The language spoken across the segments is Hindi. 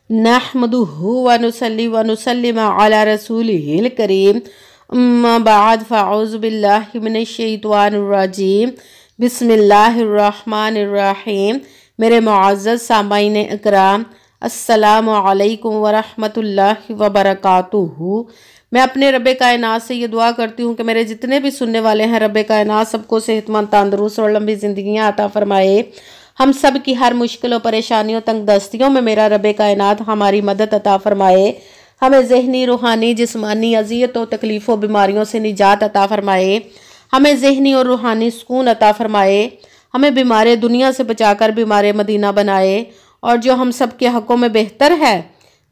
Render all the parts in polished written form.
नहमदुहु व नुसल्ली व नुसल्लिम अला रसूलिहिल करीम अम्मा बाद फ़अऊज़ु बिल्लाहि मिनश शैतानिर रजीम बिस्मिल्लाहिर रहमानिर रहीम। मेरे मुअज़्ज़ज़ सामाईन इकराम, अस्सलामु अलैकुम व रहमतुल्लाहि व बरकातुहू। मैं अपने रब्बे कायनात से ये दुआ करती हूँ कि मेरे जितने भी सुनने वाले हैं, रब्बे कायनात सबको सेहतमंद, तंदुरुस्त और लंबी ज़िंदगियाँ अता फ़रमाए। हम सब की हर मुश्किल और परेशानियों, तंग दस्तियों में मेरा रब्बे कायनात हमारी मदद अता फ़रमाए। हमें ज़हनी, रूहानी, जिस्मानी अज़ियतों, तकलीफ़ों, बीमारियों से निजात अता फ़रमाए। हमें ज़हनी और रूहानी सुकून अता फ़रमाए। हमें बीमार दुनिया से बचाकर बीमार मदीना बनाए। और जो हम सब के हक़ों में बेहतर है,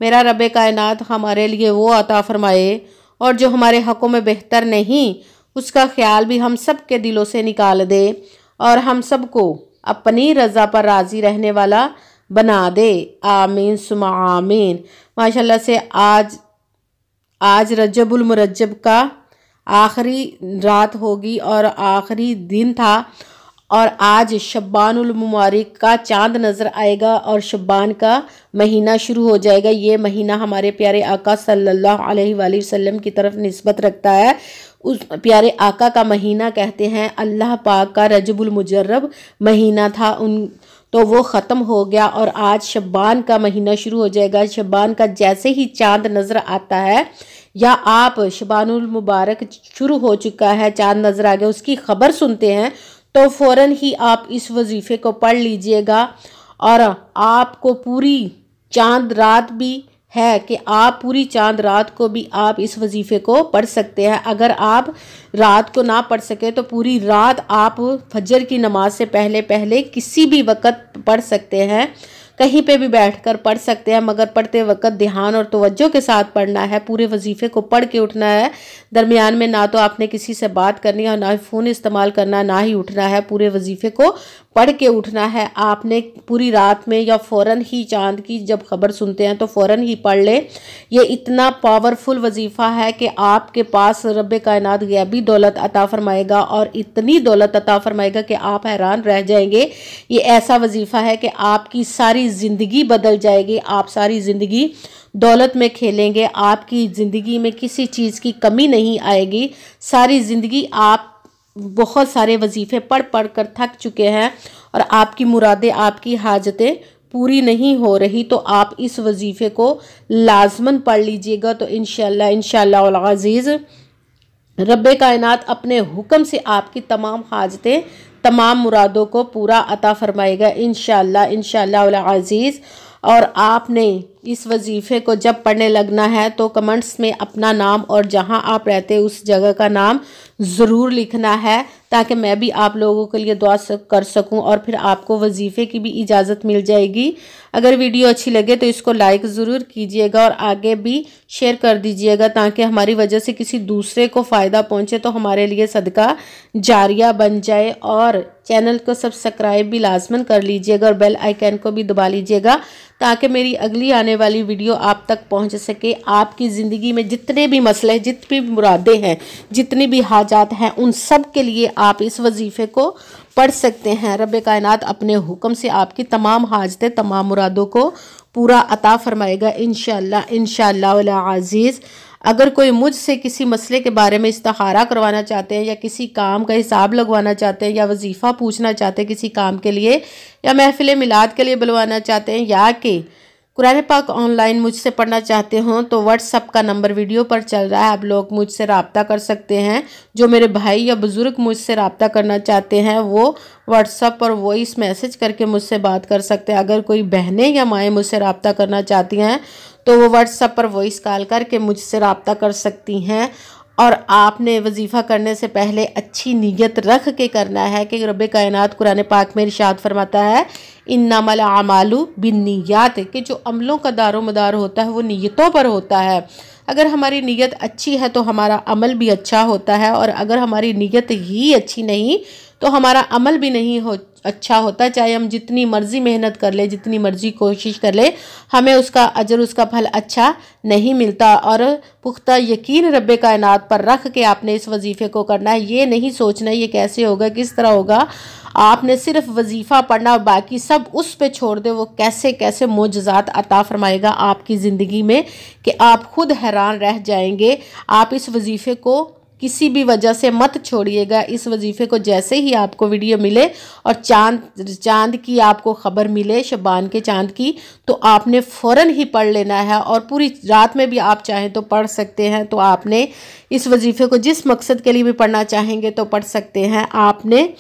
मेरा रब्बे कायनात हमारे लिए वो अता फ़रमाए। और जो हमारे हक़ों में बेहतर नहीं, उसका ख़्याल भी हम सब के दिलों से निकाल दे और हम सब को अपनी रज़ा पर राज़ी रहने वाला बना दे। आमीन सुमा आमीन। माशाल्लाह से आज रजबुल मुरज्जब का आखिरी रात होगी और आखिरी दिन था। और आज शब्बानुल मुबारक का चांद नज़र आएगा और शब्बान का महीना शुरू हो जाएगा। ये महीना हमारे प्यारे आका सल्लल्लाहु अलैहि वसल्लम की तरफ निस्बत रखता है। उस प्यारे आका का महीना कहते हैं अल्लाह पाक का रजबुल मुजर्रब महीना था तो वो ख़त्म हो गया और आज शब्बान का महीना शुरू हो जाएगा। शब्बान का जैसे ही चांद नज़र आता है या आप शब्बानुल मुबारक शुरू हो चुका है, चांद नज़र आ गया, उसकी ख़बर सुनते हैं तो फ़ौरन ही आप इस वजीफ़े को पढ़ लीजिएगा। और आपको पूरी चांद रात भी है कि आप पूरी चांद रात को भी आप इस वजीफ़े को पढ़ सकते हैं। अगर आप रात को ना पढ़ सके तो पूरी रात आप फजर की नमाज से पहले पहले किसी भी वक़्त पढ़ सकते हैं, कहीं पे भी बैठकर पढ़ सकते हैं, मगर पढ़ते वक्त ध्यान और तवज्जो के साथ पढ़ना है। पूरे वजीफ़े को पढ़ के उठना है। दरमियान में ना तो आपने किसी से बात करनी है और ना ही फ़ोन इस्तेमाल करना, ना ही उठना है। पूरे वजीफ़े को पढ़ के उठना है। आपने पूरी रात में या फ़ौरन ही चांद की जब ख़बर सुनते हैं तो फ़ौरन ही पढ़ ले। ये इतना पावरफुल वजीफ़ा है कि आपके पास रब्बे कायनात गैबी दौलत अता फ़रमाएगा और इतनी दौलत अता फ़रमाएगा कि आप हैरान रह जाएंगे। ये ऐसा वजीफ़ा है कि आपकी सारी ज़िंदगी बदल जाएगी। आप सारी ज़िंदगी दौलत में खेलेंगे। आपकी ज़िंदगी में किसी चीज़ की कमी नहीं आएगी। सारी ज़िंदगी आप बहुत सारे वजीफ़े पढ़ पढ़ कर थक चुके हैं और आपकी मुरादें, आपकी हाजतें पूरी नहीं हो रही, तो आप इस वजीफ़े को लाजमन पढ़ लीजिएगा। तो इंशाअल्लाह अज़ीज़ रब्बे कायनात अपने हुक्म से आपकी तमाम हाजतें, तमाम मुरादों को पूरा अता फ़रमाएगा इंशाअल्लाह अज़ीज़। और आपने इस वजीफ़े को जब पढ़ने लगना है तो कमेंट्स में अपना नाम और जहां आप रहते हैं उस जगह का नाम ज़रूर लिखना है, ताकि मैं भी आप लोगों के लिए दुआ कर सकूं और फिर आपको वजीफ़े की भी इजाज़त मिल जाएगी। अगर वीडियो अच्छी लगे तो इसको लाइक ज़रूर कीजिएगा और आगे भी शेयर कर दीजिएगा, ताकि हमारी वजह से किसी दूसरे को फ़ायदा पहुंचे तो हमारे लिए सदका जारिया बन जाए। और चैनल को सब्सक्राइब भी लाजमन कर लीजिएगा और बेल आइकन को भी दबा लीजिएगा, ताकि मेरी अगली आने वाली वीडियो आप तक पहुंच सके। आपकी ज़िंदगी में जितने भी मसले, जितनी भी मुरादें हैं, जितनी भी हाजात हैं, उन सब के लिए आप इस वजीफ़े को पढ़ सकते हैं। रब्बे कायनात अपने हुक्म से आपकी तमाम हाजतें, तमाम मुरादों को पूरा अता फ़रमाएगा इंशाअल्लाह अज़ीज़। अगर कोई मुझसे किसी मसले के बारे में इस्तिखारा करवाना चाहते हैं या किसी काम का हिसाब लगवाना चाहते हैं या वजीफ़ा पूछना चाहते हैं किसी काम के लिए, या महफ़िल मिलाद के लिए बुलवाना चाहते हैं, या कि कुरान पाक ऑनलाइन मुझसे पढ़ना चाहते हो, तो व्हाट्सअप का नंबर वीडियो पर चल रहा है, आप लोग मुझसे रब्ता कर सकते हैं। जो मेरे भाई या बुज़ुर्ग मुझसे रब्ता करना चाहते हैं वो व्हाट्सअप पर वॉइस मैसेज करके मुझसे बात कर सकते हैं। अगर कोई बहनें या माएँ मुझसे रब्ता करना चाहती हैं तो वो व्हाट्सअप पर वॉइस कॉल करके मुझसे रब्ता कर सकती हैं। और आपने वजीफ़ा करने से पहले अच्छी नीयत रख के करना है कि रब्बे कायनात कुरान पाक में इरशाद फरमाता है इन्नमल अमालु बिन्नियात, कि जो अमलों का दारोमदार होता है वो नीयतों पर होता है। अगर हमारी नीयत अच्छी है तो हमारा अमल भी अच्छा होता है, और अगर हमारी नीयत ही अच्छी नहीं तो हमारा अमल भी नहीं अच्छा होता। चाहे हम जितनी मर्ज़ी मेहनत कर ले, जितनी मर्ज़ी कोशिश कर ले, हमें उसका अजर, उसका फल अच्छा नहीं मिलता। और पुख्ता यकीन रब्बे कायनात पर रख के आपने इस वजीफ़े को करना है। ये नहीं सोचना ये कैसे होगा, किस तरह होगा। आपने सिर्फ वजीफ़ा पढ़ना और बाकी सब उस पे छोड़ दे, वो कैसे कैसे मोजज़ात अता फरमाएगा आपकी ज़िंदगी में कि आप खुद हैरान रह जाएंगे। आप इस वजीफ़े को किसी भी वजह से मत छोड़िएगा। इस वजीफ़े को जैसे ही आपको वीडियो मिले और चांद की आपको ख़बर मिले, शबान के चांद की, तो आपने फ़ौरन ही पढ़ लेना है और पूरी रात में भी आप चाहें तो पढ़ सकते हैं। तो आपने इस वजीफ़े को जिस मकसद के लिए भी पढ़ना चाहेंगे तो पढ़ सकते हैं आपने।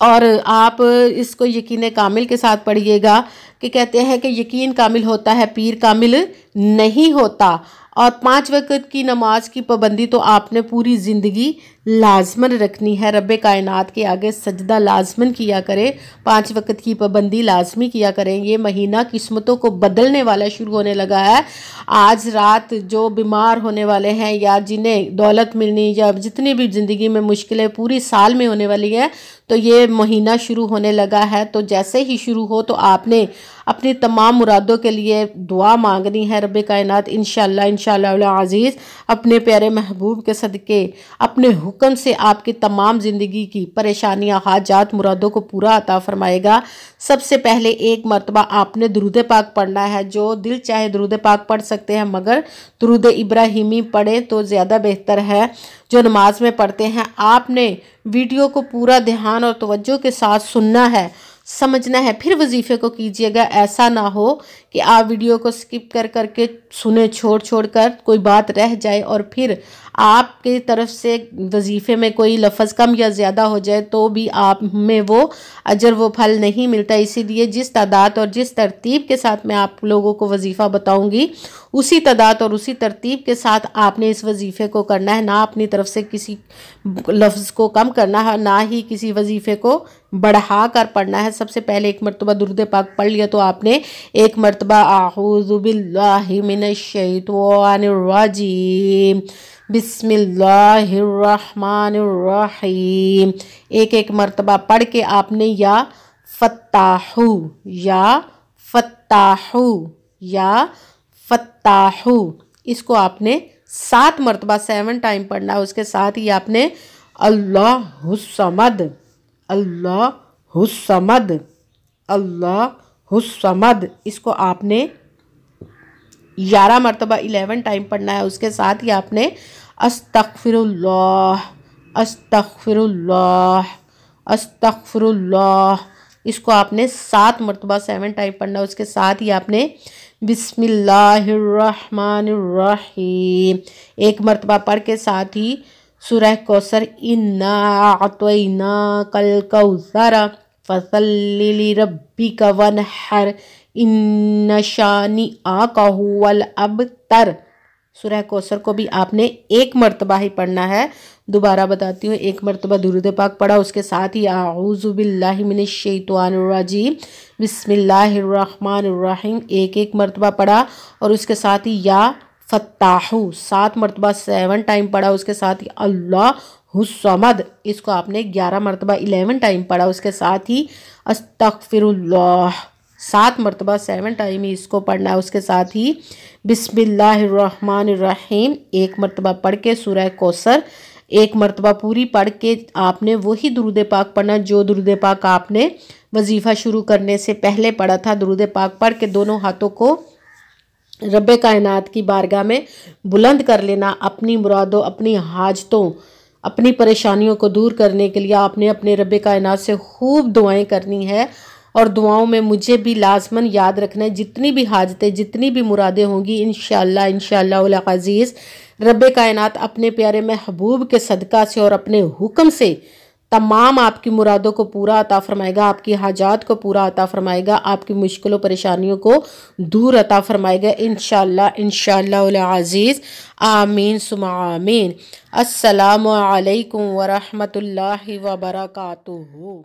और आप इसको यकीन कामिल के साथ पढ़िएगा कि कहते हैं कि यकीन कामिल होता है, पीर कामिल नहीं होता। और 5 वक्त की नमाज की पाबंदी तो आपने पूरी ज़िंदगी लाजमन रखनी है। रब्बे कायनात के आगे सजदा लाजमन किया करें, 5 वक्त की पाबंदी लाजमी किया करें। ये महीना किस्मतों को बदलने वाला शुरू होने लगा है। आज रात जो बीमार होने वाले हैं या जिन्हें दौलत मिलनी या जितनी भी ज़िंदगी में मुश्किलें पूरी साल में होने वाली हैं, तो ये महीना शुरू होने लगा है। तो जैसे ही शुरू हो तो आपने अपनी तमाम मुरादों के लिए दुआ मांगनी है। रब्बे कायनात इंशाअल्लाह अज़ीज़ अपने प्यारे महबूब के सदके अपने हुक्म से आपकी तमाम ज़िंदगी की परेशानियां, हाजात, मुरादों को पूरा अता फरमाएगा। सबसे पहले एक मरतबा आपने दुरूद पाक पढ़ना है। जो दिल चाहे दुरूद पाक पढ़ सकते हैं, मगर दुरूद इब्राहिमी पढ़ें तो ज़्यादा बेहतर है। जो नमाज में पढ़ते हैं, आपने वीडियो को पूरा ध्यान और तवज्जो के साथ सुनना है, समझना है, फिर वजीफ़े को कीजिएगा। ऐसा ना हो कि आप वीडियो को स्किप कर करके सुने, छोड़ कर कोई बात रह जाए और फिर आपकी तरफ से वजीफ़े में कोई लफ्ज़ कम या ज़्यादा हो जाए तो भी आप में वो अजर वो फल नहीं मिलता। इसीलिए जिस तादाद और जिस तरतीब के साथ मैं आप लोगों को वजीफ़ा बताऊंगी, उसी तादाद और उसी तरतीब के साथ आपने इस वजीफ़े को करना है। ना अपनी तरफ से किसी लफ्ज़ को कम करना है, ना ही किसी वजीफ़े को बढ़ा कर पढ़ना है। सबसे पहले एक मरतबा दुरूद पाक पढ़ लिया तो आपने एक मरतबा आऊज़ु बिल्लाहि मिनश शैतानिर रजीम बिस्मिल्लाहिर्रहमानिर्रहीम एक मरतबा पढ़ के आपने या फत्ताहू इसको आपने 7 मरतबा 7 टाइम पढ़ना है। उसके साथ ही आपने अल्लाहुस्समद इसको आपने 11 मरतबा 11 टाइम पढ़ना है। उसके साथ ही आपने अस्तगफिरुल्लाह इसको आपने 7 मरतबा 7 टाइम पढ़ना है। उसके साथ ही आपने बिस्मिल्लाहिर्रहमानिर्रहीम एक मरतबा पढ़ के साथ ही सूरह कौसर इन्ना अतैनाकल कौसर फसल्लि लिरब्बिका वनहर इन्ना शानिअका हुवल अबतर सूरह कौसर को भी आपने 1 मरतबा ही पढ़ना है। दोबारा बताती हूँ, 1 मरतबा दुरूद पाक पढ़ा, उसके साथ ही आऊज़ु बिल्लाहि मिनश शैतानिर रजीम बिस्मिल्लाहिर्रहमानिर्रहीम एक मरतबा पढ़ा और उसके साथ ही या फत्ताहू 7 मरतबा 7 टाइम पढ़ा। उसके साथ ही अल्लाहुस्समद इसको आपने 11 मरतबा 11 टाइम पढ़ा। उसके साथ ही अस्तगफिरुल्लाह 7 मरतबा 7 टाइम ही इसको पढ़ना है। उसके साथ ही बिस्मिल्लाहिर्रहमानिर्रहीम 1 मरतबा पढ़ के सूरह कौसर 1 मरतबा पूरी पढ़ के आपने वही दुरूद पाक पढ़ना जो दुरूद पाक आपने वजीफ़ा शुरू करने से पहले पढ़ा था। दुरूद पाक पढ़ के दोनों हाथों को रब्बे कायनात की बारगाह में बुलंद कर लेना। अपनी मुरादों, अपनी हाजतों, अपनी परेशानियों को दूर करने के लिए आपने अपने रब्बे कायनात से खूब दुआएं करनी है और दुआओं में मुझे भी लाजमन याद रखना है। जितनी भी हाजतें, जितनी भी मुरादें होंगी इंशाअल्लाह अज़ीज़ रब्बे कायनात अपने प्यारे महबूब के सदका से और अपने हुक्म से तमाम आपकी मुरादों को पूरा अता फरमाएगा, आपकी हाजात को पूरा अता फरमाएगा, आपकी मुश्किलों परेशानियों को दूर अता फरमाएगा इंशाअल्लाह अज़ीज़। आमीन सुम्मा आमीन। अस्सलामु अलैकुम व रहमतुल्लाहि व बरकातुहू।